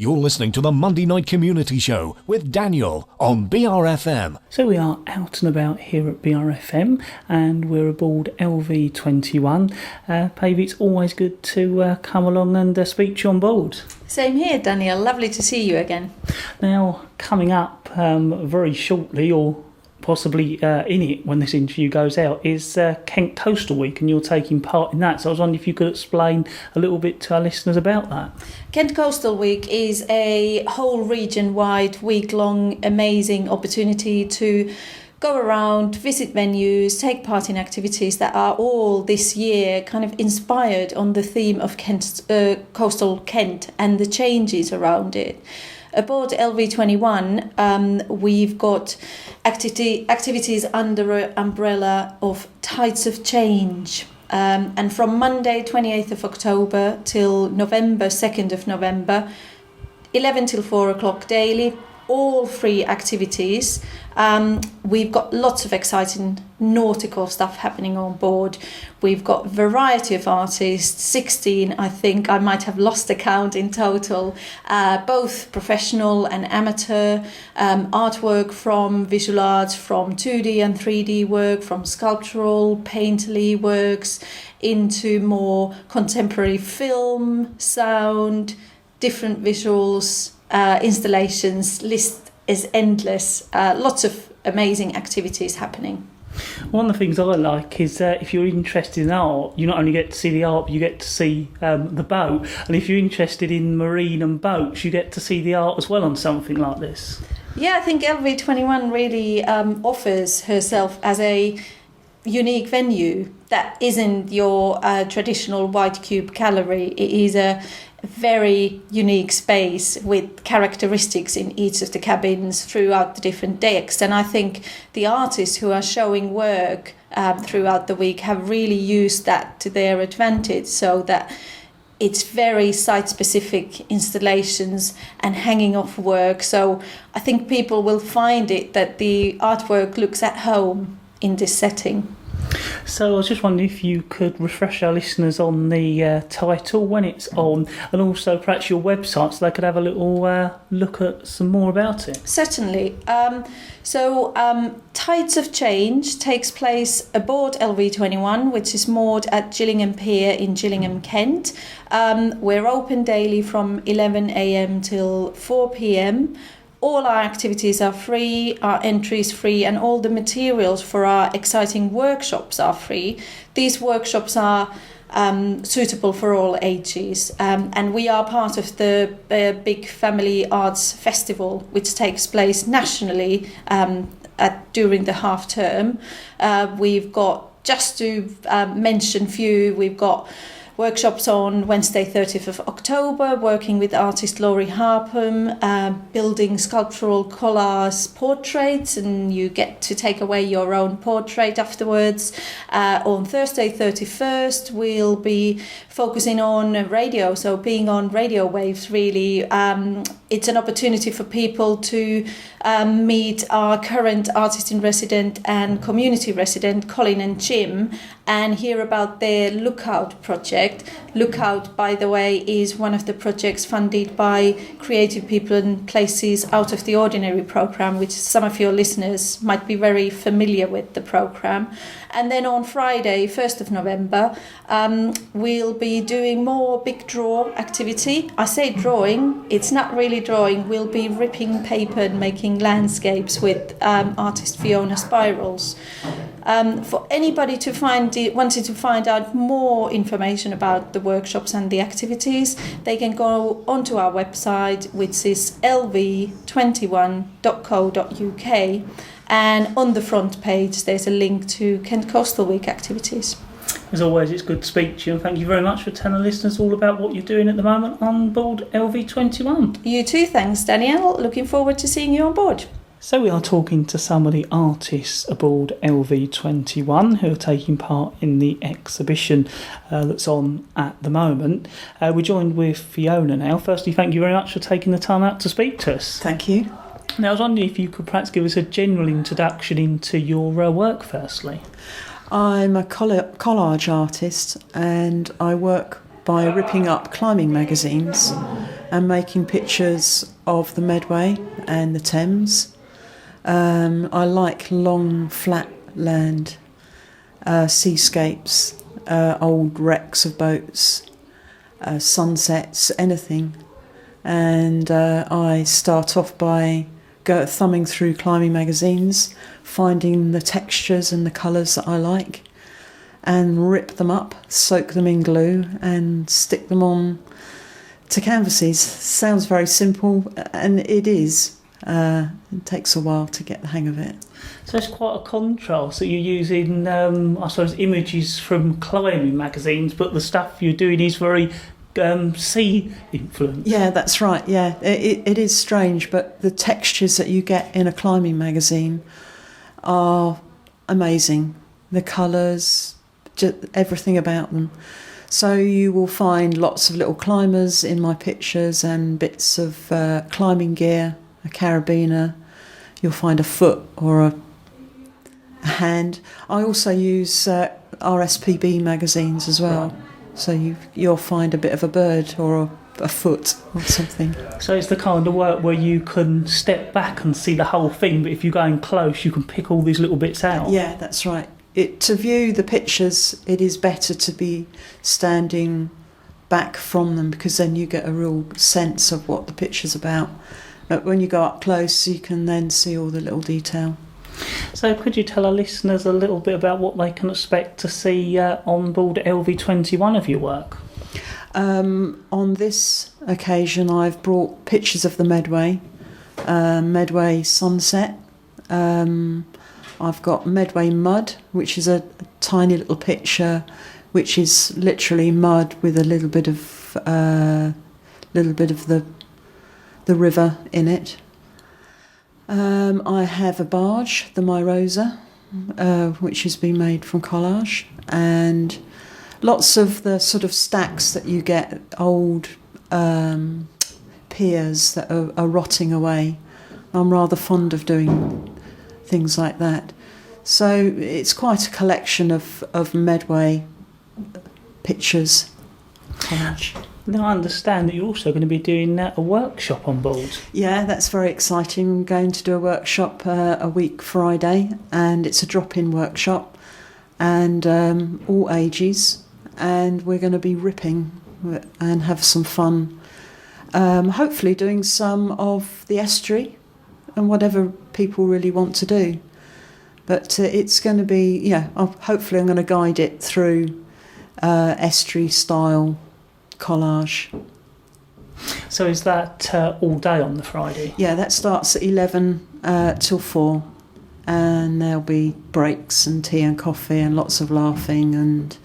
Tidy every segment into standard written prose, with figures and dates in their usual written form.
You're listening to the Monday Night Community Show with Daniel on BRFM. So we are out and about here at BRFM and we're aboard LV21. Pavey, it's always good to come along and speak to you on board. Same here, Daniel. Lovely to see you again. Now, coming up very shortly, or possibly in it when this interview goes out, is Kent Coastal Week, and you're taking part in that. So I was wondering if you could explain a little bit to our listeners about that. Kent Coastal Week is a whole region-wide, week-long, amazing opportunity to go around, visit venues, take part in activities that are all this year kind of inspired on the theme of coastal Kent and the changes around it. Aboard LV21, we've got activities under an umbrella of Tides of Change. And from Monday, 28th of October till November, 2nd of November, 11 till 4 o'clock daily, all free activities. We've got lots of exciting nautical stuff happening on board. We've got a variety of artists, 16 I think, I might have lost the count in total, both professional and amateur, artwork from visual arts, from 2D and 3D work, from sculptural, painterly works, into more contemporary film, sound, different visuals, installations. List is endless. Lots of amazing activities happening. One of the things I like is if you're interested in art, you not only get to see the art, but you get to see the boat. And if you're interested in marine and boats, you get to see the art as well on something like this. Yeah, I think LV21 really offers herself as a unique venue that isn't your traditional white cube gallery. It is a very unique space with characteristics in each of the cabins throughout the different decks, and I think the artists who are showing work throughout the week have really used that to their advantage, so that it's very site-specific installations and hanging off work. So I think people will find it that the artwork looks at home in this setting. So I was just wondering if you could refresh our listeners on the title, when it's on, and also perhaps your website, so they could have a little look at some more about it. Certainly. Tides of Change takes place aboard LV21, which is moored at Gillingham Pier in Gillingham, Kent. We're open daily from 11 a.m. till 4 p.m. All our activities are free, our entry is free, and all the materials for our exciting workshops are free. These workshops are suitable for all ages, and we are part of the big Family Arts Festival, which takes place nationally during the half term. We've got, just to mention few, we've got workshops on Wednesday 30th of October, working with artist Laurie Harpham, building sculptural collage portraits, and you get to take away your own portrait afterwards. On Thursday 31st, we'll be focusing on radio, so being on radio waves really. It's an opportunity for people to meet our current artist in resident and community resident, Colin and Jim, and hear about their Lookout project. Lookout, by the way, is one of the projects funded by Creative People and Places Out of the Ordinary programme, which some of your listeners might be very familiar with the programme. And then on Friday, 1st of November, we'll be doing more big draw activity. I say drawing, it's not really drawing. We'll be ripping paper and making landscapes with artist Fiona Spirals. For anybody wanting to find out more information about the workshops and the activities, they can go onto our website, which is lv21.co.uk, and on the front page there's a link to Kent Coastal Week activities. As always, it's good to speak to you, and thank you very much for telling listeners all about what you're doing at the moment on board LV21. You too, thanks Danielle. Looking forward to seeing you on board. So we are talking to some of the artists aboard LV21 who are taking part in the exhibition that's on at the moment. We're joined with Fiona now. Firstly, thank you very much for taking the time out to speak to us. Thank you. Now, I was wondering if you could perhaps give us a general introduction into your work firstly. I'm a collage artist, and I work by ripping up climbing magazines and making pictures of the Medway and the Thames. I like long, flat land, seascapes, old wrecks of boats, sunsets, anything. And I start off by thumbing through climbing magazines, finding the textures and the colours that I like, and rip them up, soak them in glue, and stick them on to canvases. Sounds very simple, and it is. It takes a while to get the hang of it. So it's quite a contrast that you're using, I suppose, images from climbing magazines, but the stuff you're doing is very sea influenced. Yeah, that's right. Yeah, it is strange, but the textures that you get in a climbing magazine are amazing. The colours, just everything about them. So you will find lots of little climbers in my pictures and bits of climbing gear, a carabiner. You'll find a foot or a hand. I also use RSPB magazines as well. So you'll find a bit of a bird or a foot or something. So it's the kind of work where you can step back and see the whole thing, but if you're going close, you can pick all these little bits out. Yeah, that's right. To view the pictures, it is better to be standing back from them, because then you get a real sense of what the picture's about. But when you go up close, you can then see all the little detail. So could you tell our listeners a little bit about what they can expect to see on board LV21 of your work? On this occasion, I've brought pictures of the Medway, Medway sunset. I've got Medway mud, which is a tiny little picture, which is literally mud with a little bit of the river in it. I have a barge, the Myrosa, which has been made from collage, and lots of the sort of stacks that you get, old piers that are rotting away. I'm rather fond of doing things like that. So it's quite a collection of Medway pictures, collage. Now I understand that you're also going to be doing a workshop on board. Yeah, that's very exciting. I'm going to do a workshop a week Friday, and it's a drop-in workshop, and all ages, and we're going to be ripping and have some fun. Hopefully doing some of the estuary and whatever people really want to do. But it's going to be, hopefully I'm going to guide it through estuary style collage. So is that all day on the Friday? Yeah, that starts at 11 till 4, and there'll be breaks and tea and coffee and lots of laughing and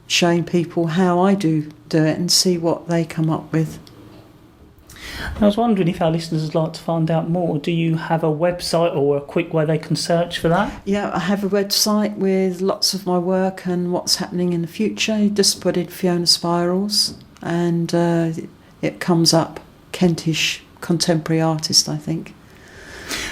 showing people how I do it and see what they come up with. I was wondering if our listeners would like to find out more. Do you have a website or a quick way they can search for that? Yeah, I have a website with lots of my work and what's happening in the future. You just put in Fiona Spirals and it comes up. Kentish contemporary artist, I think.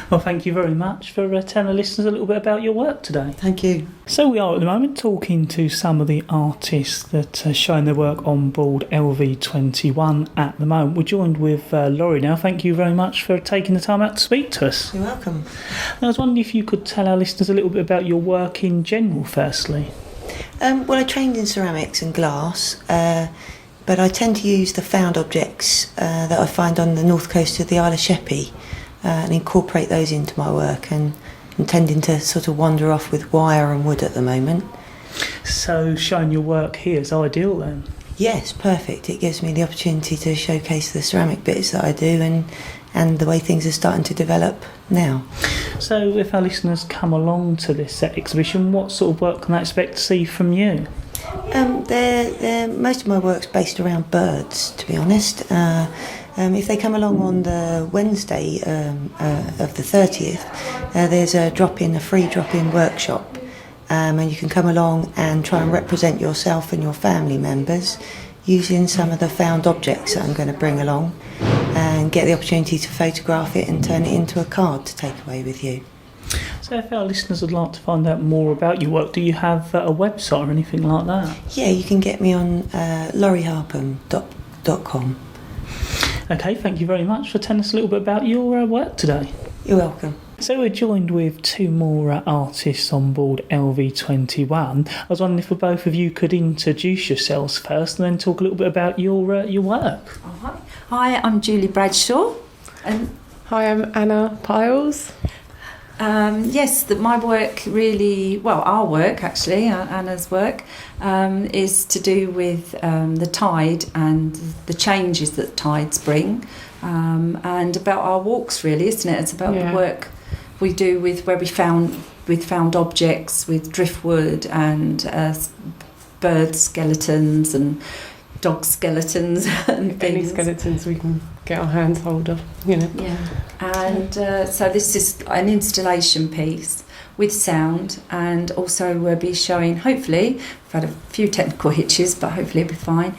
Well, thank you very much for telling the listeners a little bit about your work today. Thank you. So we are at the moment talking to some of the artists that are showing their work on board LV21 at the moment. We're joined with Laurie now. Thank you very much for taking the time out to speak to us. You're welcome. I was wondering if you could tell our listeners a little bit about your work in general, firstly. Well, I trained in ceramics and glass, but I tend to use the found objects that I find on the north coast of the Isle of Sheppey and incorporate those into my work, and intending to sort of wander off with wire and wood at the moment. So showing your work here is ideal then? Yes, perfect. It gives me the opportunity to showcase the ceramic bits that I do and the way things are starting to develop now. So if our listeners come along to this exhibition, what sort of work can they expect to see from you? Most of my work's based around birds, to be honest. If they come along on the Wednesday of the 30th, there's a free drop-in workshop, and you can come along and try and represent yourself and your family members using some of the found objects that I'm going to bring along, and get the opportunity to photograph it and turn it into a card to take away with you. So if our listeners would like to find out more about your work, do you have a website or anything like that? Yeah, you can get me on laurieharpham.com. bearfm.com. Okay, thank you very much for telling us a little bit about your work today. You're welcome. So we're joined with two more artists on board LV21. I was wondering if both of you could introduce yourselves first and then talk a little bit about your work. Hi, I'm Julie Bradshaw. Hi, I'm Anna Piles. My work really, well, our work actually, Anna's work, is to do with the tide and the changes that tides bring, and about our walks really, isn't it? It's about the work we do with where we found objects with driftwood and bird skeletons and dog skeletons and things. Any skeletons we can get our hands hold of, Yeah, and so this is an installation piece with sound, and also we'll be showing, hopefully, we've had a few technical hitches, but hopefully it'll be fine.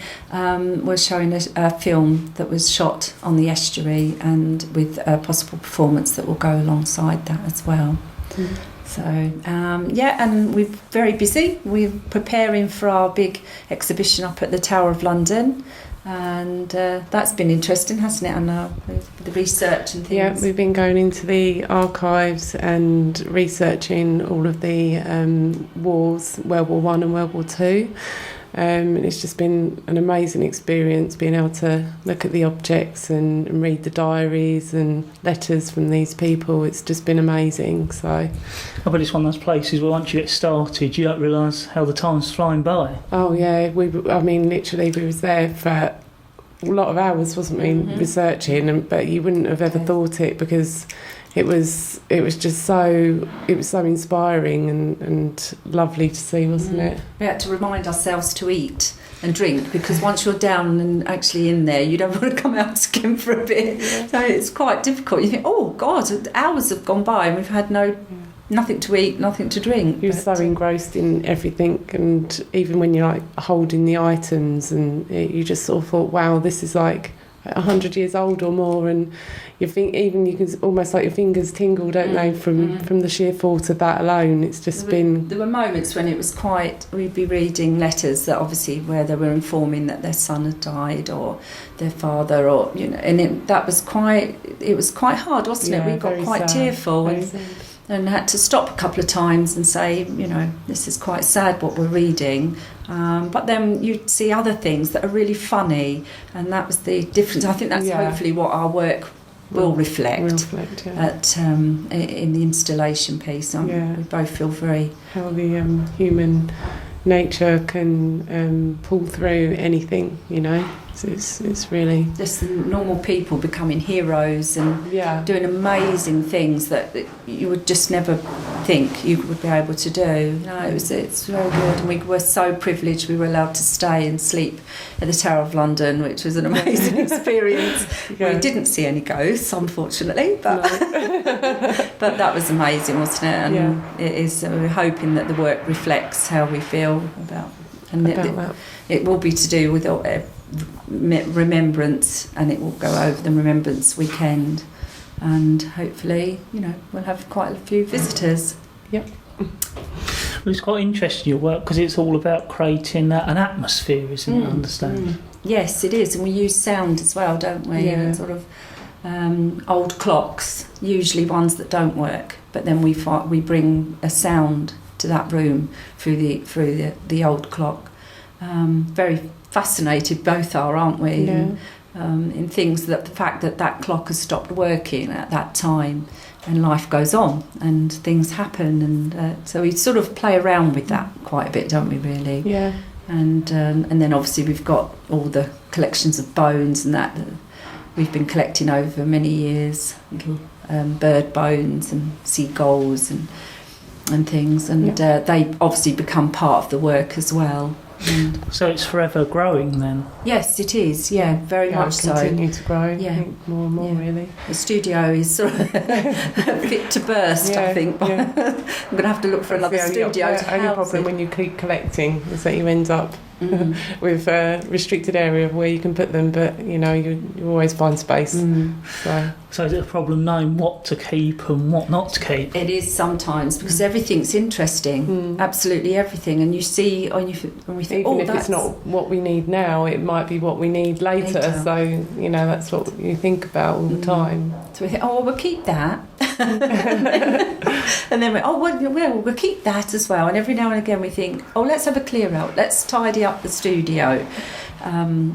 We're showing a film that was shot on the estuary and with a possible performance that will go alongside that as well. Mm. So, and we're very busy. We're preparing for our big exhibition up at the Tower of London, and that's been interesting, hasn't it, Anna, with the research and things? Yeah, we've been going into the archives and researching all of the wars, World War One and World War Two. And it's just been an amazing experience being able to look at the objects and read the diaries and letters from these people. It's just been amazing. So, I bet it's one of those places where once you get started, you don't realise how the time's flying by. Oh yeah, literally we was there for a lot of hours, wasn't we, researching, but you wouldn't have ever thought it, because it was just so inspiring and lovely to see, wasn't it? We had to remind ourselves to eat and drink, because once you're down and actually in there, you don't want to come out again for a bit. Yeah. So it's quite difficult. You think, oh God, hours have gone by and we've had nothing to eat, nothing to drink. You're so engrossed in everything, and even when you're like holding the items, and you just sort of thought, wow, this is like 100 years old or more, and you think even you can almost like your fingers tingle, don't they, from the sheer thought of that alone. It's just there were moments when it was we'd be reading letters that obviously where they were informing that their son had died or their father, or and it was quite hard, wasn't it? We got quite tearful and had to stop a couple of times and say, this is quite sad what we're reading. But then you'd see other things that are really funny, and that was the difference. I think that's hopefully what our work will reflect in the installation piece. We both feel very... How the human nature can pull through anything, It's really... Just the normal people becoming heroes and doing amazing things that you would just never think you would be able to do. It's very good, and we were so privileged we were allowed to stay and sleep at the Tower of London, which was an amazing experience. We didn't see any ghosts, unfortunately, but but that was amazing, wasn't it? And it is. We're hoping that the work reflects how we feel about that. It will be to do with remembrance, and it will go over the Remembrance Weekend, and hopefully we'll have quite a few visitors. Yep. Well, it's quite interesting, your work, because it's all about creating an atmosphere, isn't it? I understand. Yes, it is, and we use sound as well, don't we? And sort of old clocks, usually ones that don't work, but then we bring a sound to that room through the old clock. Very fascinated both are, aren't we? In things that the fact that clock has stopped working at that time, and life goes on and things happen, and so we sort of play around with that quite a bit, don't we, really? And then obviously we've got all the collections of bones and that we've been collecting over many years, little bird bones and seagulls and things, and they obviously become part of the work as well. So it's forever growing then? Yes, it is, very much so. Continue to grow, I think, more and more, really. The studio is sort of fit to burst, I think. I'm going to have to look for another studio. The only problem when you keep collecting is that you end up with a restricted area where you can put them, but you always find space. So is it a problem knowing what to keep and what not to keep? It is sometimes, because everything's interesting, absolutely everything, and you see when we think, even if it's not what we need now, it might be what we need later. So that's what you think about all the time. So we think, we'll keep that. And then we'll keep that as well. And every now and again we think, let's have a clear out, let's tidy up the studio. But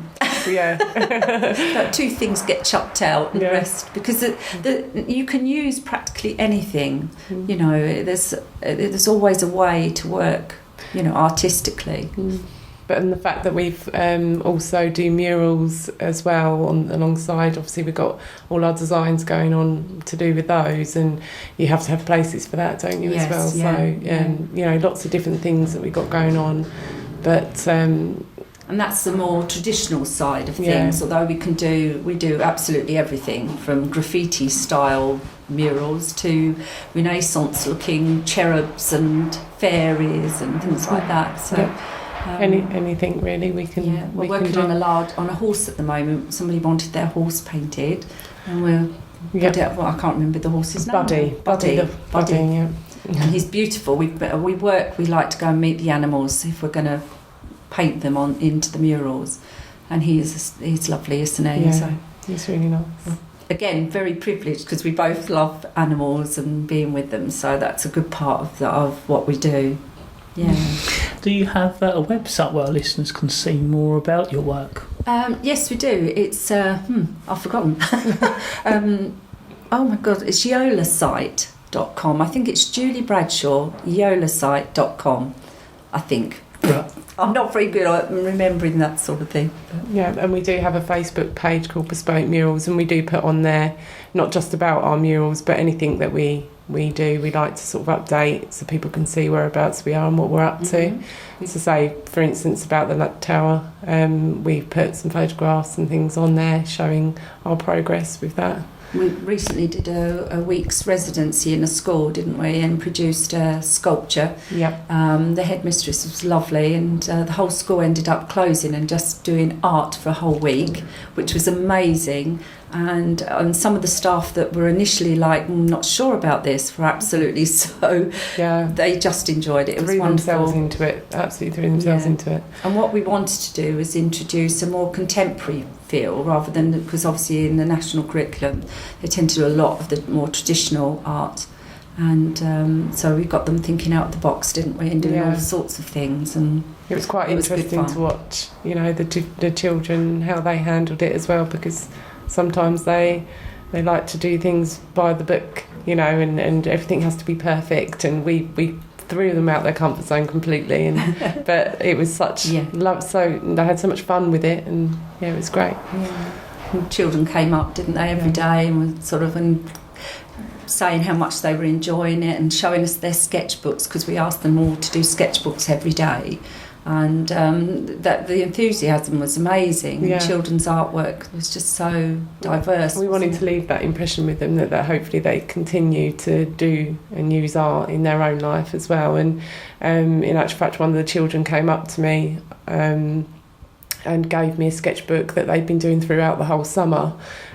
2 things get chucked out and the rest, because you can use practically anything. There's always a way to work, artistically. But the fact that we've also do murals as well alongside, obviously we've got all our designs going on to do with those, and you have to have places for that, don't you, as well? So lots of different things that we've got going on, but and that's the more traditional side of things. Although we do absolutely everything from graffiti style murals to Renaissance looking cherubs and fairies and things like that. So. Anything really we can. We're working on a horse at the moment. Somebody wanted their horse painted, and we're I can't remember the horse's name. Buddy. And he's beautiful. We like to go and meet the animals if we're going to paint them into the murals, and he's lovely, isn't he? Yeah, so he's really nice. Again, very privileged because we both love animals and being with them, so that's a good part of what we do. Yeah. Do you have a website where our listeners can see more about your work? Yes, we do. It's I've forgotten. Oh my God, it's yolasite.com. I think it's Julie Bradshaw, yolasite.com, I think. Right. I'm not very good at remembering that sort of thing. Yeah, and we do have a Facebook page called Bespoke Murals, and we do put on there not just about our murals, but anything that we do. We like to sort of update so people can see whereabouts we are and what we're up to. So say, for instance, about the Nut Tower, we put some photographs and things on there showing our progress with that. We recently did a week's residency in a school, didn't we, and produced a sculpture. Yep. The headmistress was lovely, and the whole school ended up closing and just doing art for a whole week, which was amazing. And some of the staff that were initially like, not sure about this, were absolutely so. Yeah. They just enjoyed it. It was wonderful. Absolutely threw themselves into it. And what we wanted to do was introduce a more contemporary feel, rather than, because obviously in the national curriculum they tend to do a lot of the more traditional art. And so we got them thinking out of the box, didn't we, and doing all sorts of things. And it was quite interesting to watch, the children, how they handled it as well, because sometimes they like to do things by the book, and everything has to be perfect, and we threw them out their comfort zone completely, and but it was such love, so they had so much fun with it, and it was great. And children came up, didn't they, every day, and were sort of saying how much they were enjoying it, and showing us their sketchbooks, because we asked them all to do sketchbooks every day. And that the enthusiasm was amazing. The children's artwork was just so diverse. We wanted to leave that impression with them that hopefully they continue to do and use art in their own life as well. And in actual fact, one of the children came up to me and gave me a sketchbook that they'd been doing throughout the whole summer,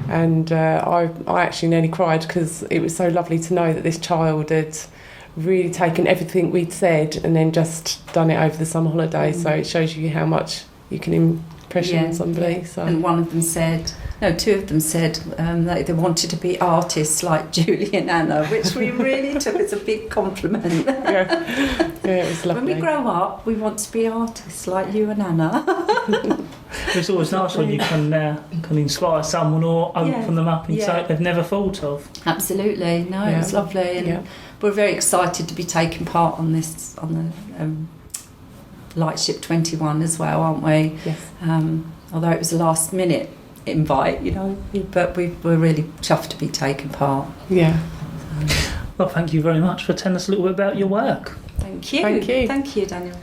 and I actually nearly cried, because it was so lovely to know that this child had really taken everything we'd said and then just done it over the summer holiday. So it shows you how much you can impression somebody. So. And two of them said that they wanted to be artists like Julie and Anna, which we really took as a big compliment. It was lovely. When we grow up, we want to be artists like you and Anna. It's always nice when you can inspire someone or open them up in something they've never thought of. Absolutely, it was lovely, and we're very excited to be taking part on this, on the Lightship 21 as well, aren't we? Yes. Although it was a last minute invite, but we're really chuffed to be taking part. Yeah. Well, thank you very much for telling us a little bit about your work. Thank you. Thank you. Thank you, Daniel.